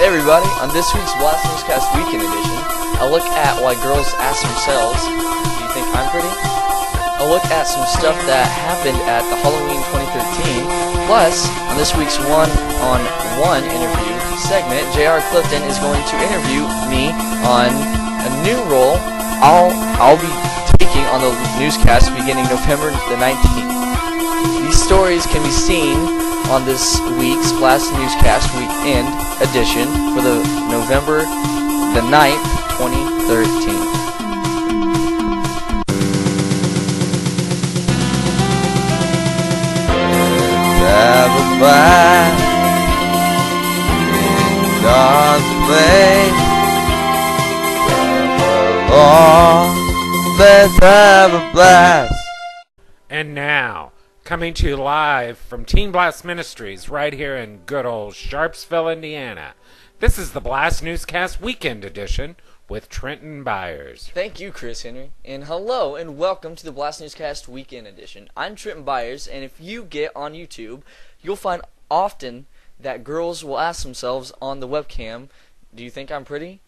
Hey everybody, on this week's Blast Newscast Weekend Edition, a look at why girls ask themselves, do you think I'm pretty? A look at some stuff that happened at the Halloween 2013, plus, on this week's one-on-one interview segment, J.R. Clifton is going to interview me on a new role I'll be taking on the newscast beginning November the 19th. These stories can be seen on this week's Blast Newscast Weekend edition for the November the 9th, 2013. Have a blast in God's place. Let's have a blast. And now, coming to you live from Teen Blast Ministries right here in good old Sharpsville, Indiana. This is the Blast Newscast Weekend Edition with Trenton Byers. Thank you, Chris Henry. And hello and welcome to the Blast Newscast Weekend Edition. I'm Trenton Byers, and if you get on YouTube, you'll find often that girls will ask themselves on the webcam, do you think I'm pretty?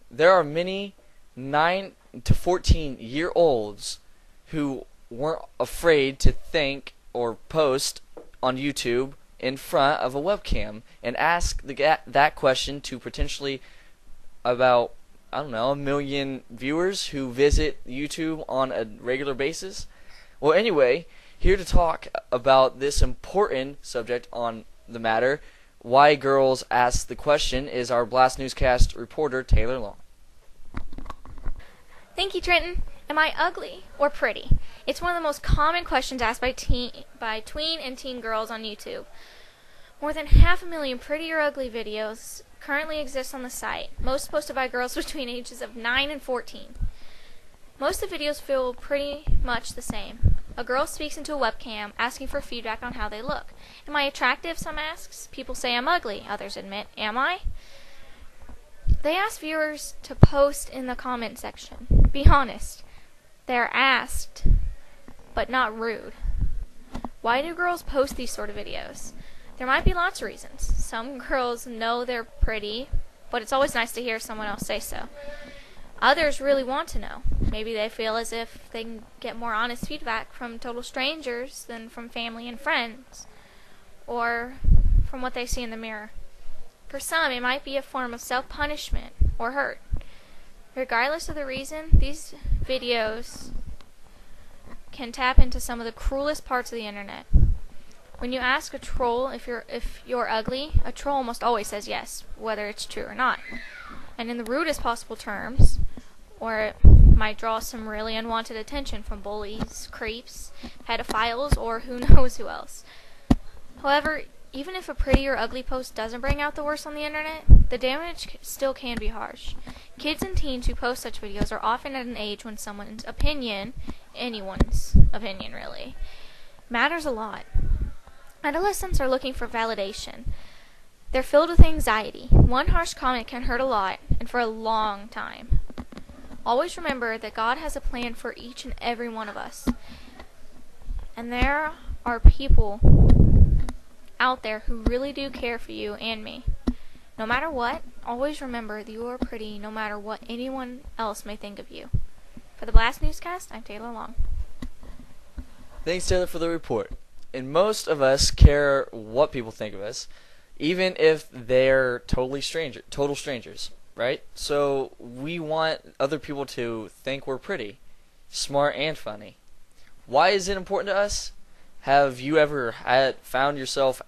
There are many 9 to 14-year-olds who weren't afraid to think or post on YouTube in front of a webcam and ask that question to potentially about, I don't know, 1 million viewers who visit YouTube on a regular basis. Well, anyway, here to talk about this important subject on the matter, why girls ask the question, is our Blast Newscast reporter, Taylor Long. Thank you, Trenton. Am I ugly or pretty? It's one of the most common questions asked by tween and teen girls on YouTube. More than 500,000 pretty or ugly videos currently exist on the site, most posted by girls between ages of 9 and 14. Most of the videos feel pretty much the same. A girl speaks into a webcam asking for feedback on how they look. Am I attractive? Some asks. People say I'm ugly. Others admit, am I? They ask viewers to post in the comment section. Be honest. They're asked, but not rude. Why do girls post these sort of videos? There might be lots of reasons. Some girls know they're pretty, but it's always nice to hear someone else say so. Others really want to know. Maybe they feel as if they can get more honest feedback from total strangers than from family and friends, or from what they see in the mirror. For some, it might be a form of self-punishment or hurt. Regardless of the reason, these videos can tap into some of the cruelest parts of the internet. When you ask a troll if you're ugly, a troll almost always says yes, whether it's true or not. And in the rudest possible terms, or it might draw some really unwanted attention from bullies, creeps, pedophiles, or who knows who else. However, even if a pretty or ugly post doesn't bring out the worst on the internet, the damage still can be harsh. Kids and teens who post such videos are often at an age when someone's opinion, anyone's opinion really, matters a lot. Adolescents are looking for validation. They're filled with anxiety. One harsh comment can hurt a lot, and for a long time. Always remember that God has a plan for each and every one of us. And there are people out there who really do care for you and me. No matter what, always remember that you are pretty no matter what anyone else may think of you. For the Blast Newscast, I'm Taylor Long. Thanks, Taylor, for the report. And most of us care what people think of us, even if they're total strangers, right? So we want other people to think we're pretty, smart, and funny. Why is it important to us? Have you ever found yourself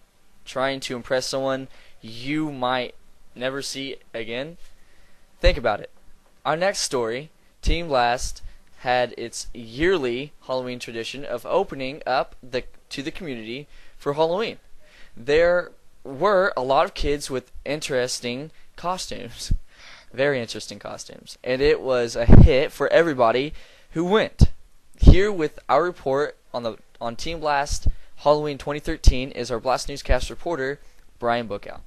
trying to impress someone you might never see again? Think about it. Our next story, Teen Blast had its yearly Halloween tradition of opening up to the community for Halloween. There were a lot of kids with interesting costumes, very interesting costumes, and it was a hit for everybody who went. Here with our report on Teen Blast Halloween 2013 is our Blast Newscast reporter, Brian Bookout.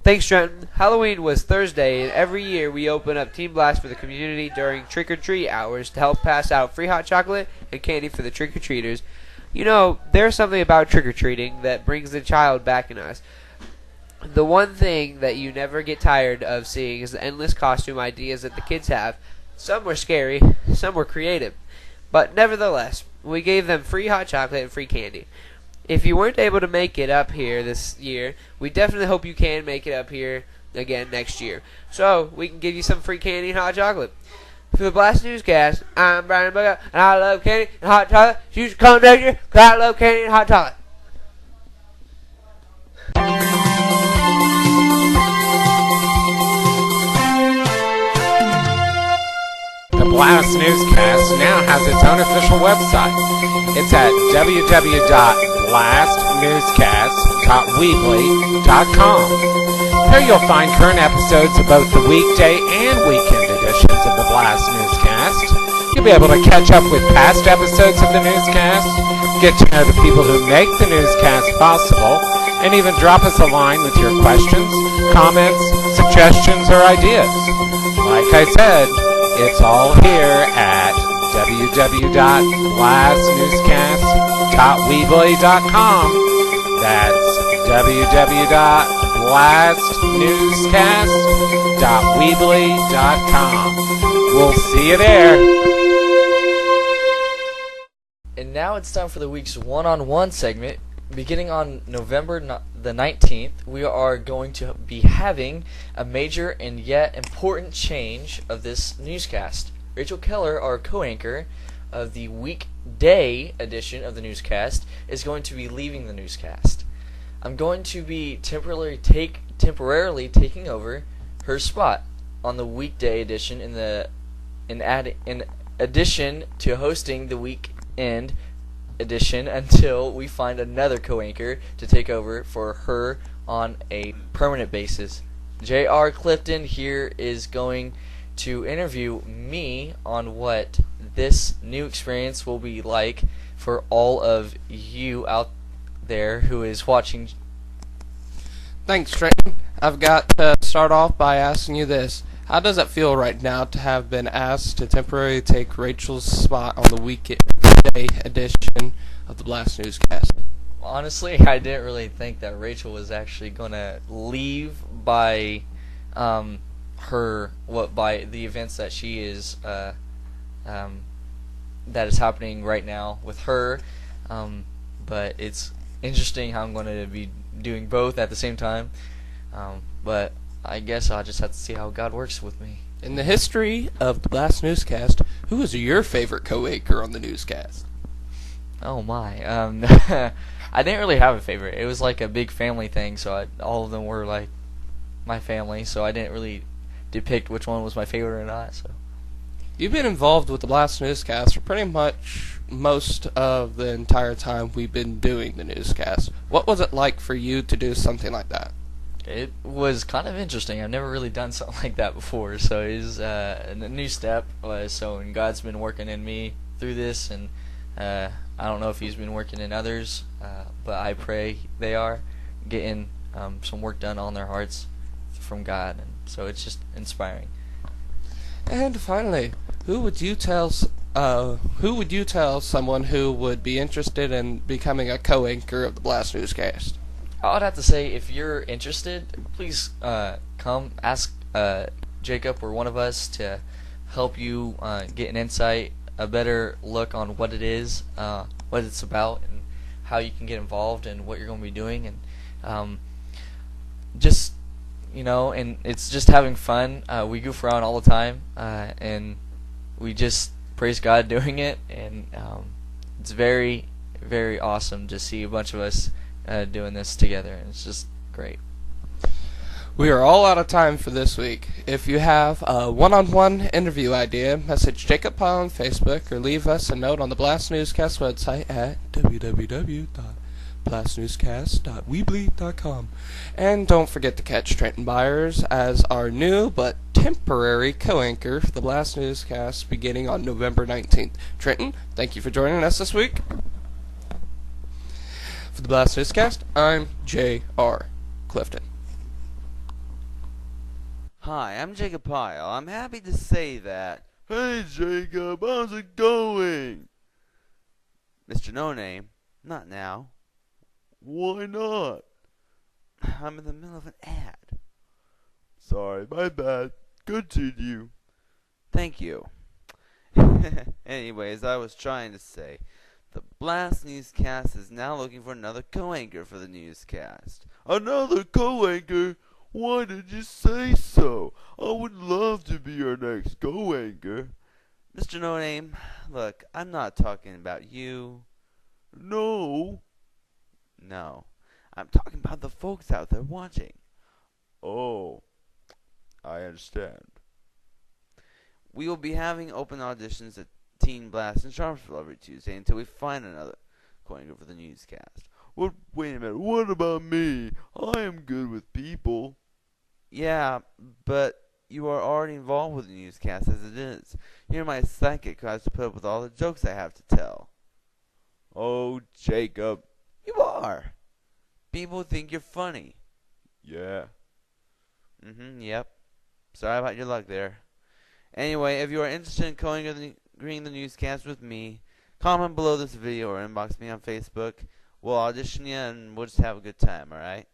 Thanks, Trenton. Halloween was Thursday, and every year we open up Teen Blast for the community during trick-or-treat hours to help pass out free hot chocolate and candy for the trick-or-treaters. You know, there's something about trick-or-treating that brings the child back in us. The one thing that you never get tired of seeing is the endless costume ideas that the kids have. Some were scary, some were creative. But nevertheless, we gave them free hot chocolate and free candy. If you weren't able to make it up here this year, we definitely hope you can make it up here again next year. So, we can give you some free candy and hot chocolate. For the Blast Newscast, I'm Brian Bugger, and I love candy and hot chocolate. You should come next year, because I love candy and hot chocolate. The Blast Newscast now has its own official website. It's at www.blastnewscast.weebly.com. Here you'll find current episodes of both the weekday and weekend editions of the Blast Newscast. You'll be able to catch up with past episodes of the newscast, get to know the people who make the newscast possible, and even drop us a line with your questions, comments, suggestions, or ideas. Like I said, it's all here at www.blastnewscast.weebly.com. That's www.blastnewscast.weebly.com. We'll see you there. And now it's time for the week's one-on-one segment. Beginning on November the 19th, we are going to be having a major and yet important change of this newscast. Rachel Keller, our co-anchor of the weekday edition of the newscast, is going to be leaving the newscast. I'm going to be temporarily taking over her spot on the weekday edition in addition to hosting the weekend edition until we find another co-anchor to take over for her on a permanent basis. J.R. Clifton here is going to interview me on what this new experience will be like for all of you out there who is watching. Thanks, Trenton. I've got to start off by asking you this. How does it feel right now to have been asked to temporarily take Rachel's spot on the weekday edition of the Blast Newscast? Honestly, I didn't really think that Rachel was actually going to leave by by the events that she is that is happening right now with her. But it's interesting how I'm going to be doing both at the same time. But I guess I'll just have to see how God works with me. In the history of the Blast Newscast, who is your favorite co-anchor on the newscast? Oh my. I didn't really have a favorite. It was like a big family thing, so all of them were like my family, so I didn't really depict which one was my favorite or not. So You've been involved with the Blast Newscast for pretty much most of the entire time we've been doing the newscast. What was it like for you to do something like that? it was kind of interesting. I've never really done something like that before, so it was a new step. And God's been working in me through this, and I don't know if He's been working in others, but I pray they are getting some work done on their hearts from God, and so it's just inspiring. And finally, who would you tell someone who would be interested in becoming a co-anchor of the Blast Newscast? I would have to say, if you're interested, please come ask Jacob or one of us to help you get an insight, a better look on what it is, what it's about, and how you can get involved and what you're going to be doing, and just and it's just having fun. We goof around all the time, and we just praise God doing it, and it's very, very awesome to see a bunch of us doing this together, and it's just great. We are all out of time for this week. If you have a one-on-one interview idea, message Jacob Pyle on Facebook or leave us a note on the Blast Newscast website at www.blastnewscast.weebly.com. And don't forget to catch Trenton Byers as our new but temporary co-anchor for the Blast Newscast beginning on November 19th. Trenton, thank you for joining us this week. For the Blast Newscast, I'm J.R. Clifton. Hi, I'm Jacob Pyle. I'm happy to say that. Hey Jacob, how's it going? Mr. No Name, not now. Why not? I'm in the middle of an ad. Sorry, my bad. Continue. Thank you. Anyways, I was trying to say, the Blast Newscast is now looking for another co-anchor for the newscast. Another co-anchor? Why did you say so? I would love to be your next co-anchor. Mr. No Name, look, I'm not talking about you. No. No. I'm talking about the folks out there watching. Oh, I understand. We will be having open auditions at Teen Blast in Sharpsville every Tuesday until we find another co-anchor for the newscast. Well, wait a minute, what about me? I am good with people. Yeah, but you are already involved with the newscast as it is. You're my psychic who has to put up with all the jokes I have to tell. Oh, Jacob. You are. People think you're funny. Yeah. Yep. Sorry about your luck there. Anyway, if you are interested in co-anchoring the newscast with me, comment below this video or inbox me on Facebook. We'll audition you and we'll just have a good time, alright?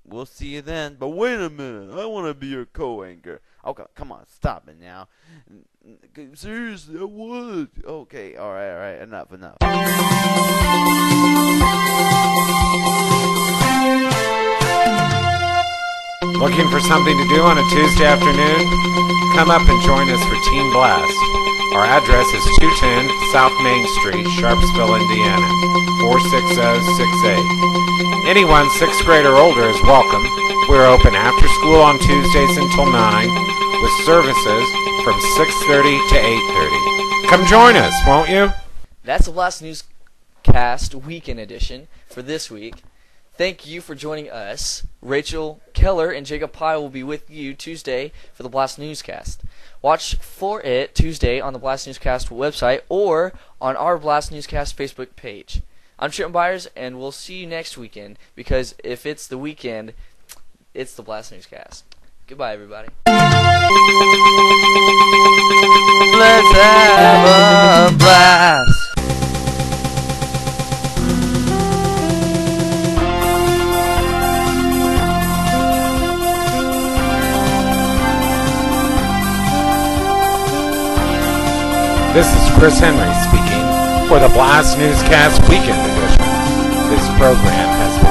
We'll see you then. But wait a minute. I want to be your co-anchor. Okay, come on. Stop it now. Seriously, I would. Okay, alright. Enough. Looking for something to do on a Tuesday afternoon? Come up and join us for Teen Blast. Our address is 210 South Main Street, Sharpsville, Indiana, 46068. Anyone 6th grade or older is welcome. We're open after school on Tuesdays until 9, with services from 6:30 to 8:30. Come join us, won't you? That's the Blast Newscast Weekend Edition for this week. Thank you for joining us. Rachel Keller and Jacob Pyle will be with you Tuesday for the Blast Newscast. Watch for it Tuesday on the Blast Newscast website or on our Blast Newscast Facebook page. I'm Trenton Byers, and we'll see you next weekend, because if it's the weekend, it's the Blast Newscast. Goodbye, everybody. Let's have a blast. This is Chris Henry speaking for the Blast Newscast Weekend Edition. This program has been